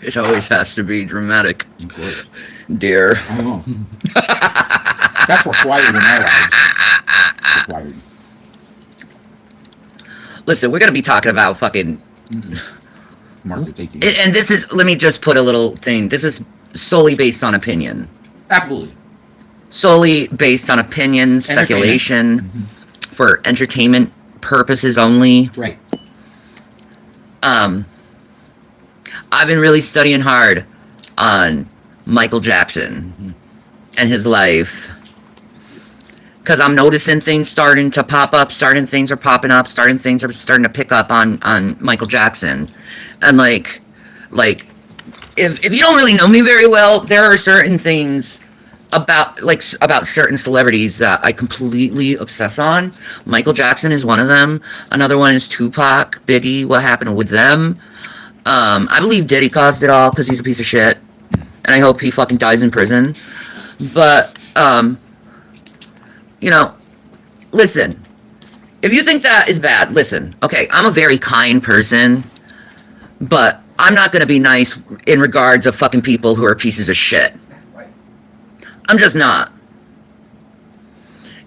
It always has to be dramatic, Of course. dear. I know. That's required in our lives. Required. Listen, we're gonna be talking about fucking. Market taking. And this is. Let me just put a little thing. This is solely based on opinion. Absolutely. Solely based on opinion, speculation, for entertainment purposes only. Right. I've been really studying hard on Michael Jackson and his life. Because I'm noticing things starting to pop up, things are popping up, things are starting to pick up on Michael Jackson. And like if you don't really know me very well, there are certain things about certain celebrities that I completely obsess on. Michael Jackson is one of them. Another one is Tupac, Biggie, what happened with them. I believe Diddy caused it all because he's a piece of shit. And I hope he fucking dies in prison. But, you know, listen. If you think that is bad, listen. Okay, I'm a very kind person. But I'm not going to be nice in regards of fucking people who are pieces of shit. I'm just not.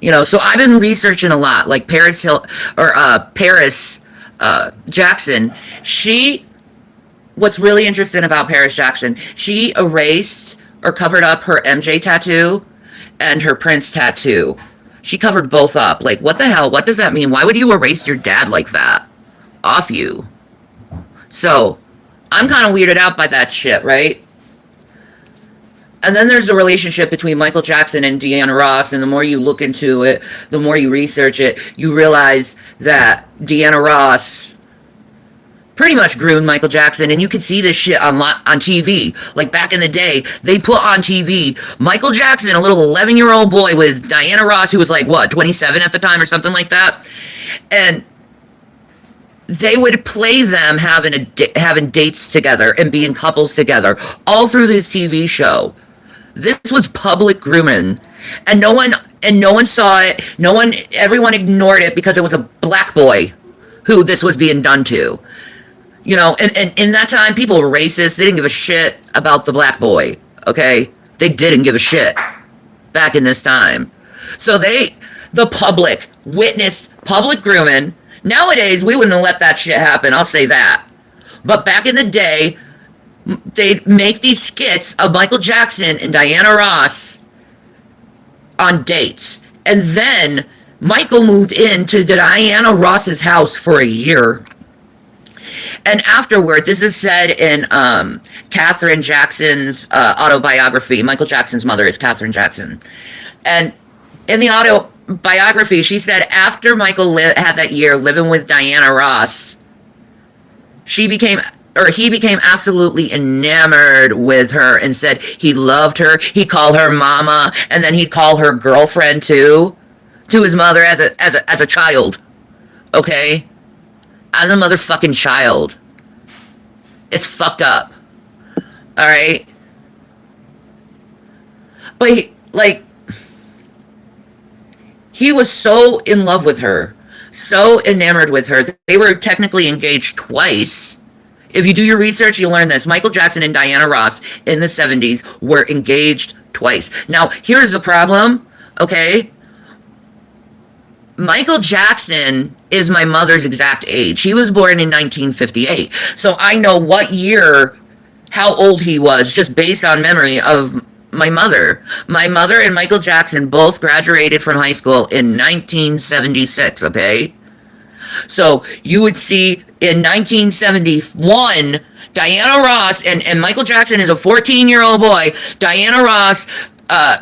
You know, so I've been researching a lot. Like Paris Jackson, what's really interesting about Paris Jackson, she erased or covered up her MJ tattoo and her Prince tattoo. She covered both up. Like, what the hell? What does that mean? Why would you erase your dad like that off you? So, I'm kind of weirded out by that shit, right? And then there's the relationship between Michael Jackson and Diana Ross, and the more you look into it, the more you research it, you realize that Diana Ross pretty much groomed Michael Jackson, and you can see this shit on TV. Like, back in the day, they put on TV Michael Jackson, a little 11-year-old boy with Diana Ross, who was like, what, 27 at the time or something like that? And they would play them having dates together and being couples together all through this TV show. This was public grooming, and no one saw it. Everyone ignored it because it was a black boy who this was being done to. You know, and in that time, people were racist. They didn't give a shit about the black boy, okay? They didn't give a shit back in this time. So the public witnessed public grooming. Nowadays, we wouldn't have let that shit happen, I'll say that. But back in the day, they'd make these skits of Michael Jackson and Diana Ross on dates. And then Michael moved into Diana Ross's house for a year. And afterward, this is said in Katherine Jackson's autobiography. Michael Jackson's mother is Katherine Jackson. And in the autobiography, she said after Michael had that year living with Diana Ross, he became absolutely enamored with her and said he loved her. He called her mama, and then he'd call her girlfriend too, to his mother as a child. Okay? As a motherfucking child. It's fucked up. Alright? But he was so in love with her, so enamored with her. They were technically engaged twice. If you do your research, you'll learn this. Michael Jackson and Diana Ross in the 70s were engaged twice. Now, here's the problem, okay? Michael Jackson is my mother's exact age. He was born in 1958. So I know what year, how old he was, just based on memory of my mother. My mother and Michael Jackson both graduated from high school in 1976, okay? So you would see in 1971, Diana Ross, and Michael Jackson is a 14-year-old boy, Diana Ross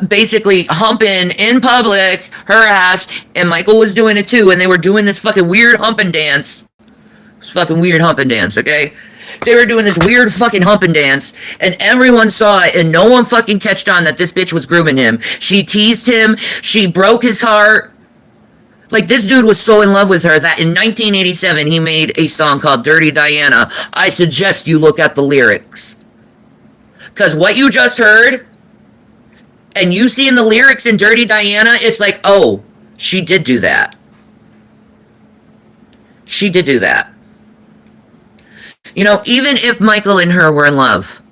basically humping in public her ass, and Michael was doing it too, and they were doing this fucking weird humping dance. Okay? They were doing this weird fucking humping dance, and everyone saw it, and no one fucking catched on that this bitch was grooming him. She teased him. She broke his heart. Like, this dude was so in love with her that in 1987, he made a song called Dirty Diana. I suggest you look at the lyrics. Because what you just heard, and you see in the lyrics in Dirty Diana, it's like, oh, she did do that. She did do that. You know, even if Michael and her were in love,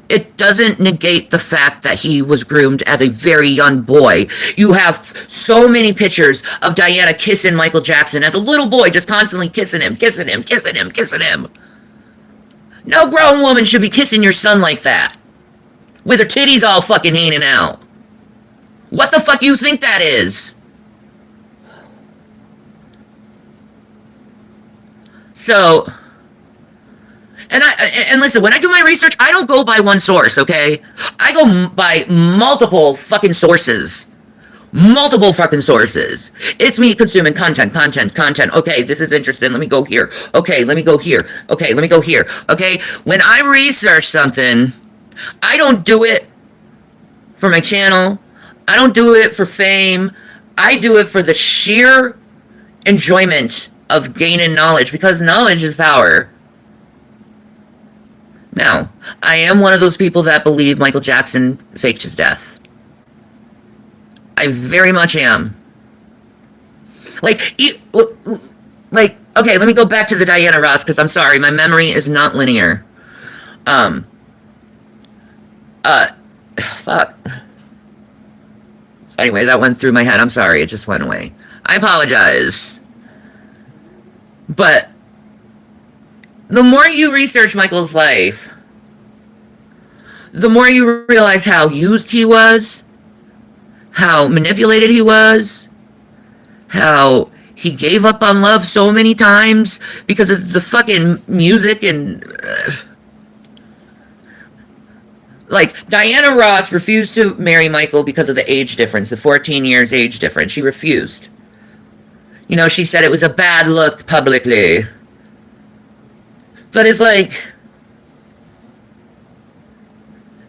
it doesn't negate the fact that he was groomed as a very young boy. You have so many pictures of Diana kissing Michael Jackson as a little boy, just constantly kissing him, kissing him, kissing him, kissing him. No grown woman should be kissing your son like that, with her titties all fucking hanging out. What the fuck you think that is? So, and listen, when I do my research, I don't go by one source, okay? I go by multiple fucking sources. Multiple fucking sources. It's me consuming content. Okay, this is interesting. Let me go here. Okay, let me go here. Okay, let me go here. Okay, when I research something, I don't do it for my channel. I don't do it for fame. I do it for the sheer enjoyment of gaining knowledge, because knowledge is power. Now, I am one of those people that believe Michael Jackson faked his death. I very much am. Okay, let me go back to the Diana Ross, because I'm sorry, my memory is not linear. Fuck. Anyway, that went through my head. I'm sorry, it just went away. I apologize. But the more you research Michael's life, the more you realize how used he was, how manipulated he was, how he gave up on love so many times because of the fucking music and... like, Diana Ross refused to marry Michael because of the age difference, the 14 years age difference. She refused. You know, she said it was a bad look publicly. But it's like,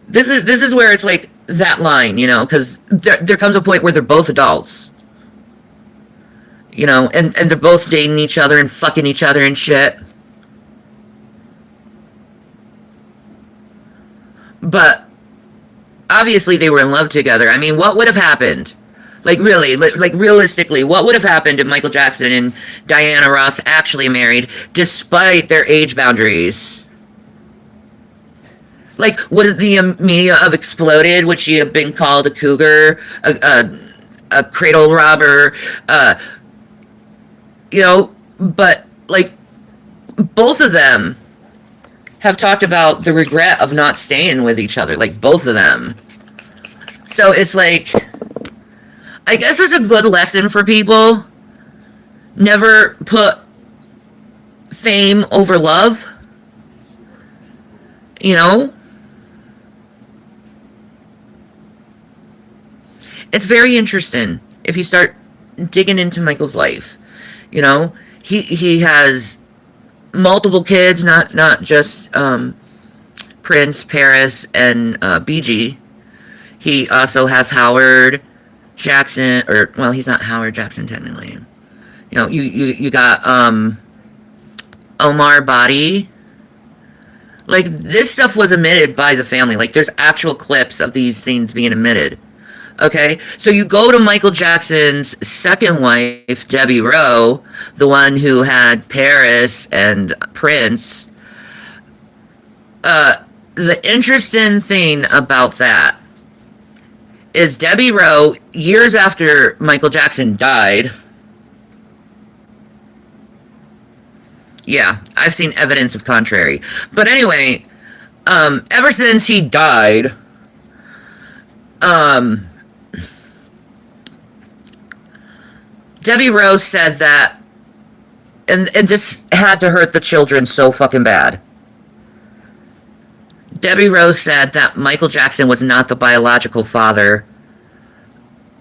this is where it's like that line, you know, because there comes a point where they're both adults. You know, and they're both dating each other and fucking each other and shit. But obviously they were in love together. I mean, what would have happened? Like, really, like, realistically, what would have happened if Michael Jackson and Diana Ross actually married, despite their age boundaries? Like, would the media have exploded? Would she have been called a cougar, a cradle robber, you know? But, like, both of them have talked about the regret of not staying with each other. Like, both of them. So it's like, I guess it's a good lesson for people. Never put fame over love. You know? It's very interesting if you start digging into Michael's life. You know? He has multiple kids, not just Prince, Paris, and BG. He also has Howard Jackson, or, well, he's not Howard Jackson technically. You know, you got Omar Body. Like, this stuff was admitted by the family. Like, there's actual clips of these things being admitted. Okay? So you go to Michael Jackson's second wife, Debbie Rowe, the one who had Paris and Prince. The interesting thing about that is Debbie Rowe, years after Michael Jackson died... Yeah, I've seen evidence of contrary. But anyway, ever since he died, Debbie Rose said that, and this had to hurt the children so fucking bad. Debbie Rose said that Michael Jackson was not the biological father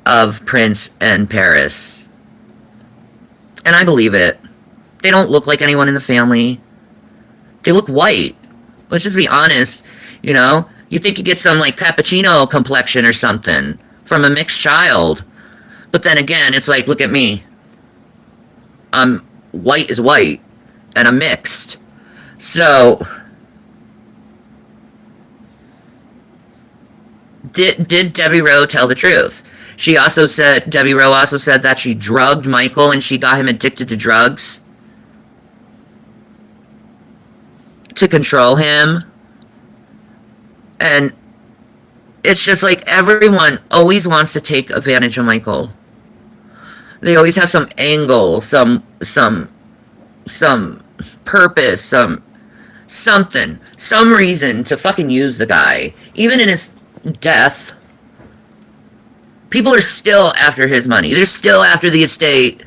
of Prince and Paris. And I believe it. They don't look like anyone in the family. They look white. Let's just be honest, you know? You think you get some, like, cappuccino complexion or something from a mixed child. But then again, it's like, look at me. I'm white is white, and I'm mixed. So, did Debbie Rowe tell the truth? Debbie Rowe also said that she drugged Michael and she got him addicted to drugs to control him. And it's just like everyone always wants to take advantage of Michael. They always have some angle, some purpose, something, some reason to fucking use the guy. Even in his death, people are still after his money. They're still after the estate.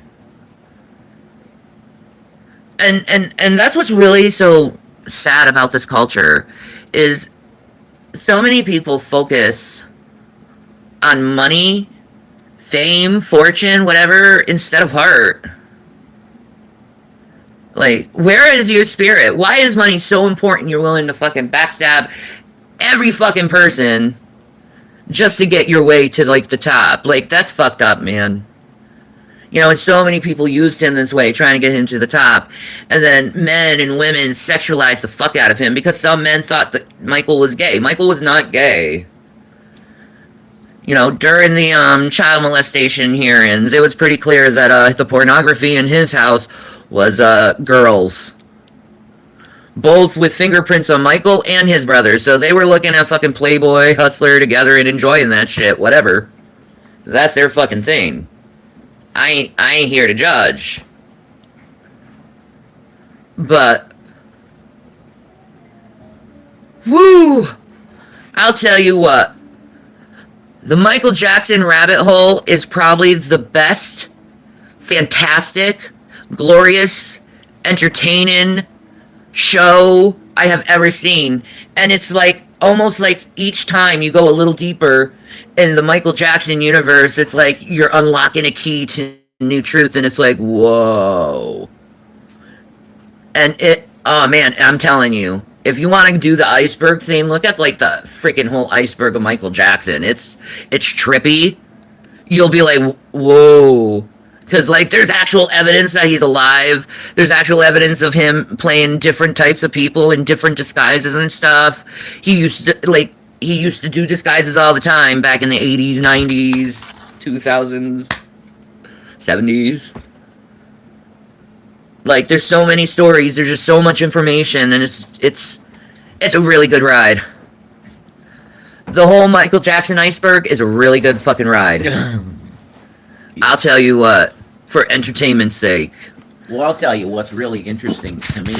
And that's what's really so sad about this culture is so many people focus on money, fame, fortune, whatever, instead of heart. Like, where is your spirit? Why is money so important you're willing to fucking backstab every fucking person just to get your way to, like, the top? Like, that's fucked up, man. You know, and so many people used him this way, trying to get him to the top. And then men and women sexualized the fuck out of him because some men thought that Michael was gay. Michael was not gay. You know, during the child molestation hearings, it was pretty clear that the pornography in his house was girls. Both with fingerprints on Michael and his brother. So they were looking at fucking Playboy, Hustler together and enjoying that shit, whatever. That's their fucking thing. I ain't here to judge. But, woo! I'll tell you what. The Michael Jackson rabbit hole is probably the best, fantastic, glorious, entertaining show I have ever seen. And it's like, almost like each time you go a little deeper in the Michael Jackson universe, it's like you're unlocking a key to new truth, and it's like, whoa. And oh man, I'm telling you, if you want to do the iceberg thing, look at like the freaking whole iceberg of Michael Jackson. It's trippy. You'll be like, whoa. Because, like, there's actual evidence that he's alive. There's actual evidence of him playing different types of people in different disguises and stuff. He used to do disguises all the time back in the 80s, 90s, 2000s, 70s. Like, there's so many stories. There's just so much information, and it's a really good ride. The whole Michael Jackson iceberg is a really good fucking ride. I'll tell you what, for entertainment's sake. Well, I'll tell you what's really interesting to me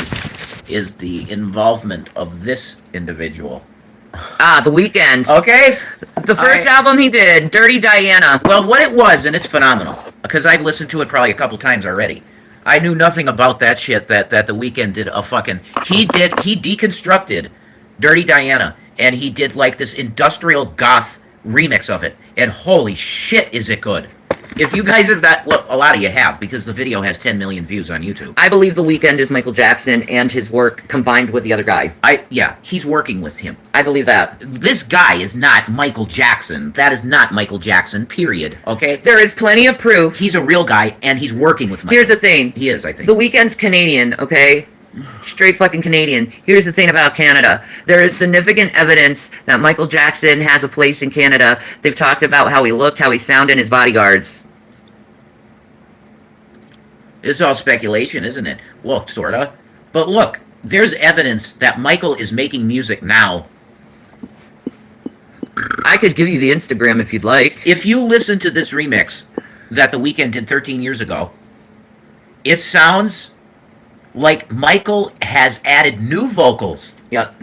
is the involvement of this individual. The Weeknd. Okay? The first album he did, Dirty Diana. Well, what it was, and it's phenomenal, because I've listened to it probably a couple times already. I knew nothing about that shit that The Weeknd did a fucking... He deconstructed Dirty Diana, and he did like this industrial goth remix of it, and holy shit is it good. If you guys have that, well, a lot of you have, because the video has 10 million views on YouTube. I believe The Weeknd is Michael Jackson and his work combined with the other guy. Yeah, he's working with him. I believe that. This guy is not Michael Jackson. That is not Michael Jackson, period. Okay? There is plenty of proof. He's a real guy, and he's working with Michael. Here's the thing. He is, I think. The Weeknd's Canadian, okay? Straight fucking Canadian. Here's the thing about Canada. There is significant evidence that Michael Jackson has a place in Canada. They've talked about how he looked, how he sounded, his bodyguards. It's all speculation, isn't it? Well, sorta. But look, there's evidence that Michael is making music now. I could give you the Instagram if you'd like. If you listen to this remix that The Weeknd did 13 years ago, it sounds like Michael has added new vocals. Yep.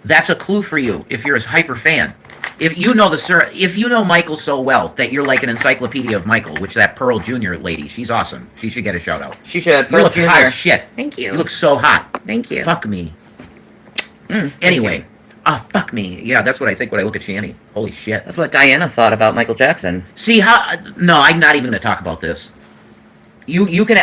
That's a clue for you if you're a hyper fan. If you know Michael so well that you're like an encyclopedia of Michael, which that Pearl Jr. lady, she's awesome. She should get a shout out. She should. You look hot as shit. Thank you. You look so hot. Thank you. Fuck me. Anyway. Fuck me. Yeah, that's what I think when I look at Shanny. Holy shit. That's what Diana thought about Michael Jackson. See how? No, I'm not even going to talk about this. You can.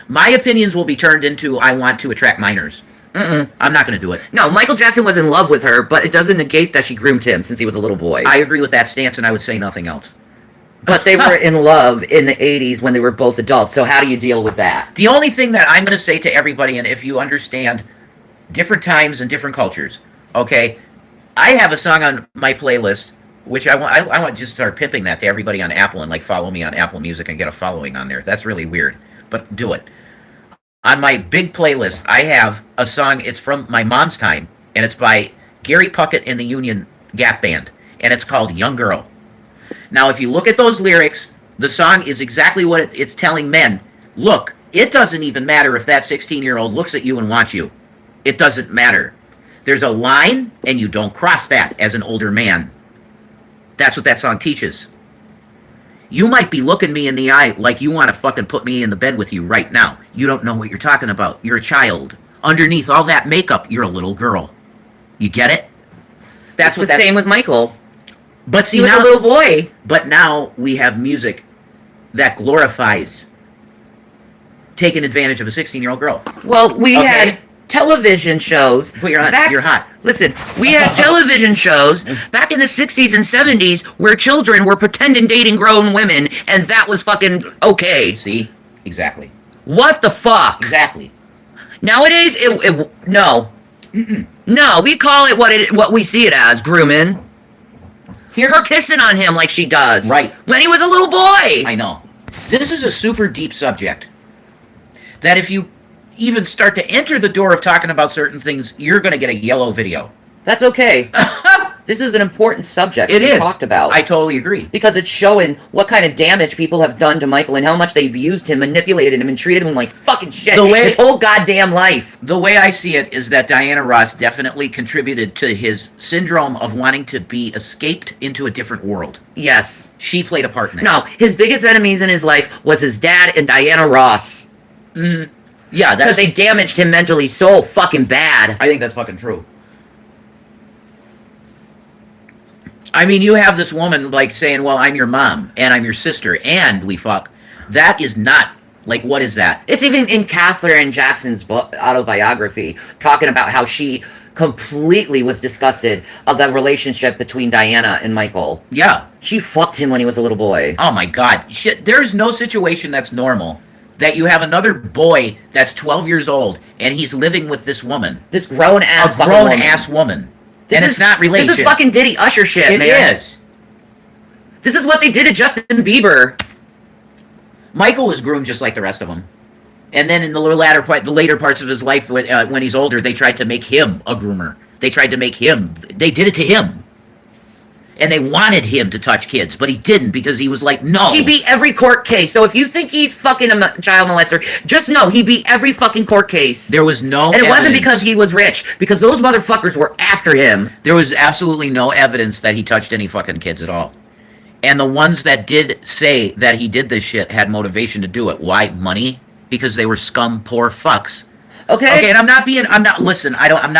My opinions will be turned into I want to attract minors. I'm not going to do it. No, Michael Jackson was in love with her, but it doesn't negate that she groomed him since he was a little boy. I agree with that stance, and I would say nothing else. But they were in love in the 80s when they were both adults, so how do you deal with that? The only thing that I'm going to say to everybody, and if you understand different times and different cultures, okay, I have a song on my playlist, which I want to just start pimping that to everybody on Apple and like follow me on Apple Music and get a following on there. That's really weird, but do it. On my big playlist, I have a song, it's from my mom's time, and it's by Gary Puckett and the Union Gap Band, and it's called Young Girl. Now, if you look at those lyrics, the song is exactly what it's telling men. Look, it doesn't even matter if that 16-year-old looks at you and wants you. It doesn't matter. There's a line, and you don't cross that as an older man. That's what that song teaches. You might be looking me in the eye like you want to fucking put me in the bed with you right now. You don't know what you're talking about. You're a child. Underneath all that makeup, you're a little girl. You get it? That's the same with Michael. But see, He was now, a little boy. But now we have music that glorifies taking advantage of a 16-year-old girl. Well, we Okay. had television shows. But you're hot. Listen, we had television shows back in the 60s and 70s where children were pretending dating grown women, and that was fucking okay. See? Exactly. What the fuck? Exactly. Nowadays, no. No, we call it what we see it as, grooming. Her kissing on him like she does. Right. When he was a little boy. I know. This is a super deep subject that if you even start to enter the door of talking about certain things, you're going to get a yellow video. That's okay. This is an important subject It to be is. talked about. I totally agree. Because it's showing what kind of damage people have done to Michael and how much they've used him, manipulated him, and treated him like fucking shit his whole goddamn life. The way I see it is that Diana Ross definitely contributed to his syndrome of wanting to be escaped into a different world. Yes. She played a part in that. No, his biggest enemies in his life was his dad and Diana Ross. Yeah, because they damaged him mentally so fucking bad. I think that's fucking true. I mean, you have this woman, like, saying, well, I'm your mom, and I'm your sister, and we fuck. That is not, like, what is that? It's even in Catherine Jackson's book, autobiography, talking about how she completely was disgusted of the relationship between Diana and Michael. Yeah. She fucked him when he was a little boy. Oh, my God. Shit, there's no situation that's normal that you have another boy that's 12 years old, and he's living with this woman. This grown-ass A grown-ass woman. It's not related. This is fucking Diddy Usher shit, man. It is. This is what they did to Justin Bieber. Michael was groomed just like the rest of them. And then in the later parts of his life, when he's older, they tried to make him a groomer. They tried to make him. They did it to him. And they wanted him to touch kids, but he didn't because he was like, no. He beat every court case. So if you think he's fucking a child molester, just know he beat every fucking court case. There was no And it wasn't evidence. because he was rich, because those motherfuckers were after him. There was absolutely no evidence that he touched any fucking kids at all. And the ones that did say that he did this shit had motivation to do it. Why? Money? Because they were scum, poor fucks. Okay, and I'm not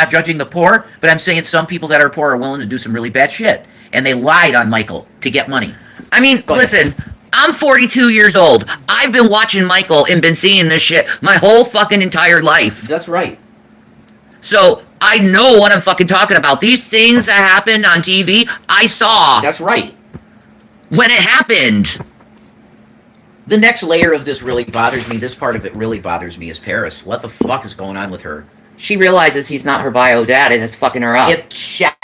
judging the poor, but I'm saying some people that are poor are willing to do some really bad shit. And they lied on Michael to get money. I mean, listen, I'm 42 years old. I've been watching Michael and been seeing this shit my whole fucking entire life. That's right. So I know what I'm fucking talking about. These things that happened on TV, I saw. That's right. When it happened. The next layer of this really bothers me. This part of it really bothers me is Paris. What the fuck is going on with her? She realizes he's not her bio dad and it's fucking her up. It shattered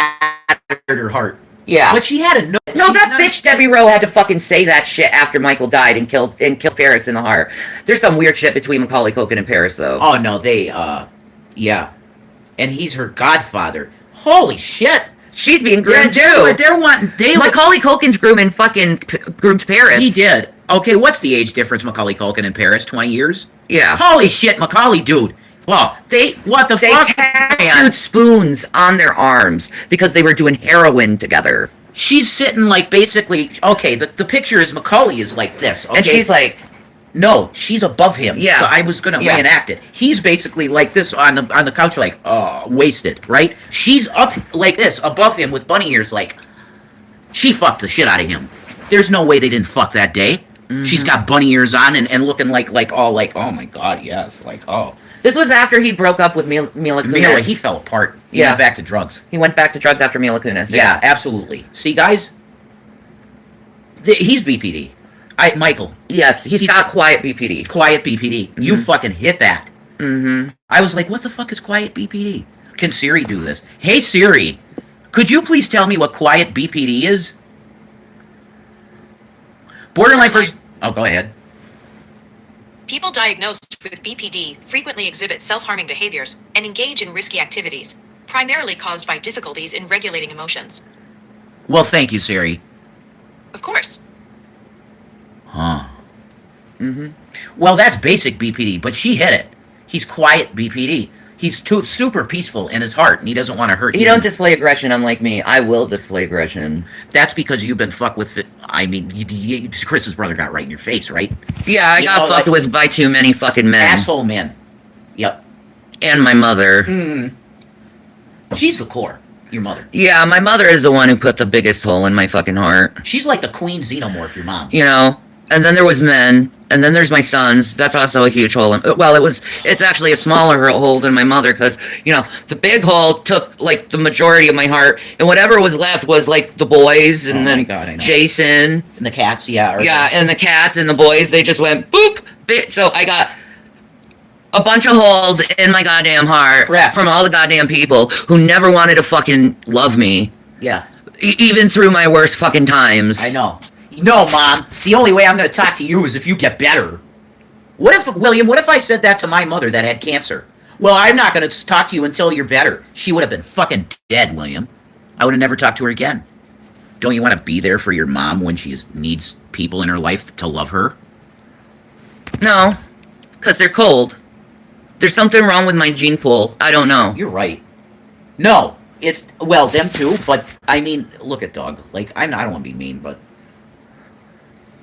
her heart. Yeah. But she had a No, that bitch Debbie Rowe had to fucking say that shit after Michael died and killed Paris in the heart. There's some weird shit between Macaulay Culkin and Paris, though. Oh, no, yeah. And he's her godfather. Holy shit. She's being groomed, too. Macaulay Culkin's groomed Paris. He did. Okay, what's the age difference, Macaulay Culkin and Paris? 20 years? Yeah. Holy shit, Macaulay, dude. Well, what the fuck? They tattooed spoons on their arms because they were doing heroin together. She's sitting like basically, okay, the picture is Macaulay is like this, okay? And she's like... No, she's above him. Yeah. So I was going to reenact it. He's basically like this on the couch like, wasted, right? She's up like this, above him with bunny ears like, she fucked the shit out of him. There's no way they didn't fuck that day. Mm-hmm. She's got bunny ears on and looking like, oh my God, yes, like, oh. This was after he broke up with Mila Kunis. He fell apart. He went back to drugs. He went back to drugs after Mila Kunis. Yeah, absolutely. See, guys, he's BPD. Michael. Yes, he's got quiet BPD. Quiet BPD. Mm-hmm. You fucking hit that. Mm-hmm. I was like, what the fuck is quiet BPD? Can Siri do this? Hey, Siri, could you please tell me what quiet BPD is? Borderline person... Oh, go ahead. People diagnosed with BPD frequently exhibit self-harming behaviors and engage in risky activities. Primarily caused by difficulties in regulating emotions. Well, thank you, Siri. Of course. Huh. Well, that's basic BPD, but she hit it. He's quiet BPD. He's super peaceful in his heart, and he doesn't want to hurt you. You don't display aggression unlike me. I will display aggression. That's because you've been fucked with. I mean, Chris's brother got right in your face, right? Yeah, I got fucked with by too many fucking men. Asshole men. Yep. And my mother. She's the core. Your mother. Yeah, my mother is the one who put the biggest hole in my fucking heart. She's like the queen xenomorph, your mom. You know? And then there was men. And then there's my sons. That's also a huge hole. Well, it's actually a smaller hole than my mother because, you know, the big hole took, like, the majority of my heart. And whatever was left was, like, the boys and then Jason. And the cats, yeah. Yeah, and the cats and the boys, they just went boop. So I got a bunch of holes in my goddamn heart from all the goddamn people who never wanted to fucking love me. Yeah. Even through my worst fucking times. I know. No, Mom. The only way I'm going to talk to you is if you get better. What if I said that to my mother that had cancer? Well, I'm not going to talk to you until you're better. She would have been fucking dead, William. I would have never talked to her again. Don't you want to be there for your mom when she needs people in her life to love her? No, because they're cold. There's something wrong with my gene pool. I don't know. You're right. No, it's, well, them too, but, I mean, look at Doug. Like, I don't want to be mean, but...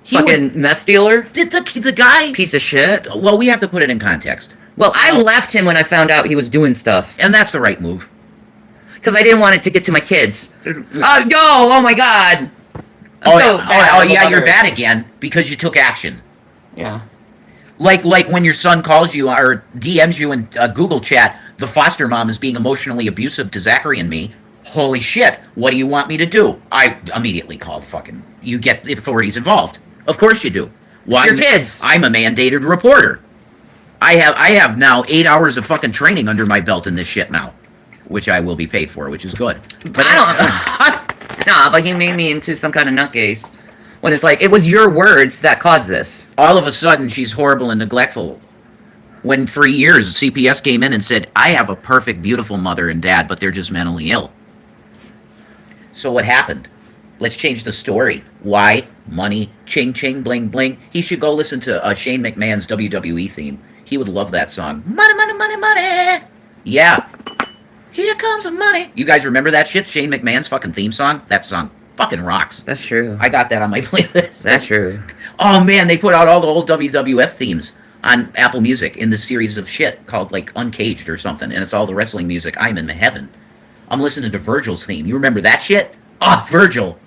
Fucking meth dealer? The guy... Piece of shit. Well, we have to put it in context. Well, I left him when I found out he was doing stuff. And that's the right move. Because I didn't want it to get to my kids. Oh my God. Yeah, you're bad again because you took action. Yeah. Like when your son calls you or DMs you in Google chat, the foster mom is being emotionally abusive to Zachary and me. Holy shit, what do you want me to do? I immediately called you get the authorities involved. Of course you do. Why? Your kids. I'm a mandated reporter. I have now 8 hours of fucking training under my belt in this shit now, which I will be paid for, which is good. But Nah, but he made me into some kind of nutcase. When it's like, it was your words that caused this. All of a sudden, she's horrible and neglectful. When for years, CPS came in and said, I have a perfect, beautiful mother and dad, but they're just mentally ill. So what happened? Let's change the story. Why? Money, ching ching, bling bling. He should go listen to Shane McMahon's WWE theme. He would love that song. Money, money, money, money. Yeah. Here comes the money. You guys remember that shit? Shane McMahon's fucking theme song? That song fucking rocks. That's true. I got that on my playlist. That's true. Oh man, they put out all the old WWF themes on Apple Music in this series of shit called like Uncaged or something, and it's all the wrestling music. I'm in heaven. I'm listening to Virgil's theme. You remember that shit? Oh, Virgil.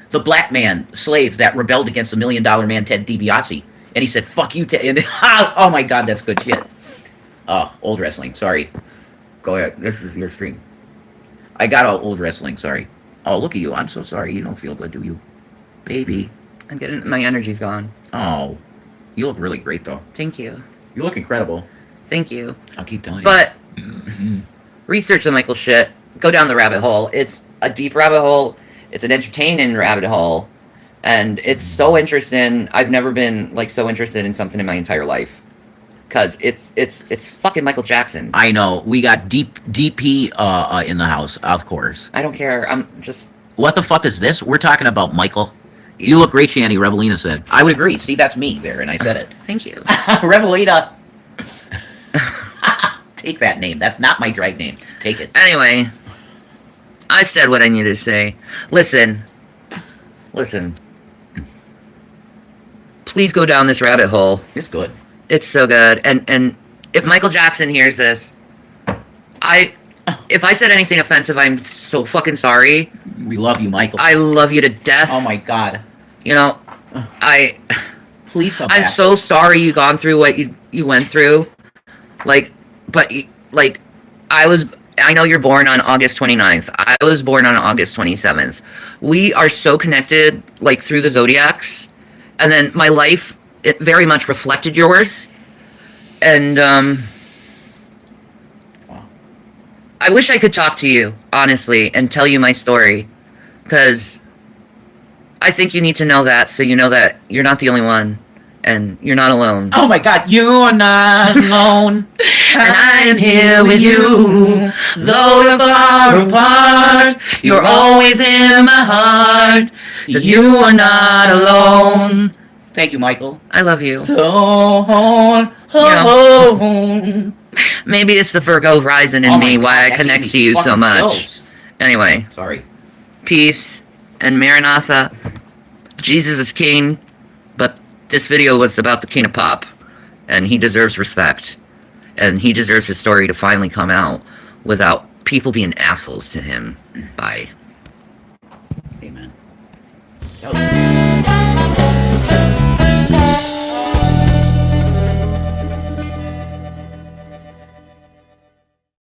The black man, slave that rebelled against the $1 Million Man, Ted DiBiase. And he said, fuck you, Ted. And, oh my God, that's good shit. Old wrestling, sorry. Go ahead, this is your stream. I got all old wrestling, sorry. Oh, look at you, I'm so sorry. You don't feel good, do you? Baby. I'm getting, my energy's gone. Oh, you look really great, though. Thank you. You look incredible. Thank you. I'll keep telling you. But, research the Michael shit. Go down the rabbit hole. It's a deep rabbit hole. It's an entertaining rabbit hole. And it's so interesting. I've never been, like, so interested in something in my entire life. Because it's fucking Michael Jackson. I know. We got DP in the house, of course. I don't care. I'm just... What the fuck is this? We're talking about Michael. You look great, Shanny, Revelina said. I would agree. See, that's me there, and I said it. Thank you. Revelina. Take that name. That's not my drag name. Take it. Anyway, I said what I needed to say. Listen. Please go down this rabbit hole. It's good. It's so good. And if Michael Jackson hears this, if I said anything offensive, I'm so fucking sorry. We love you, Michael. I love you to death. Oh my God. You know, Please come back. I'm so sorry you gone through what you went through. I know you're born on August 29th. I was born on August 27th. We are so connected, like, through the zodiacs. And then my life, it very much reflected yours. And, I wish I could talk to you, honestly, and tell you my story. Because I think you need to know that, so you know that you're not the only one. And you're not alone. Oh my God, you're not alone. And I am here with you. Though we're far apart, you're always in my heart. You are not alone. Thank you, Michael. I love you. Alone. Maybe it's the Virgo rising in Oh my me God, why I that connect gave to me you so fucking much. chills. Anyway, Sorry. peace and Maranatha. Jesus is king, but this video was about the king of pop, and he deserves respect, and he deserves his story to finally come out without people being assholes to him. Bye. Amen. That was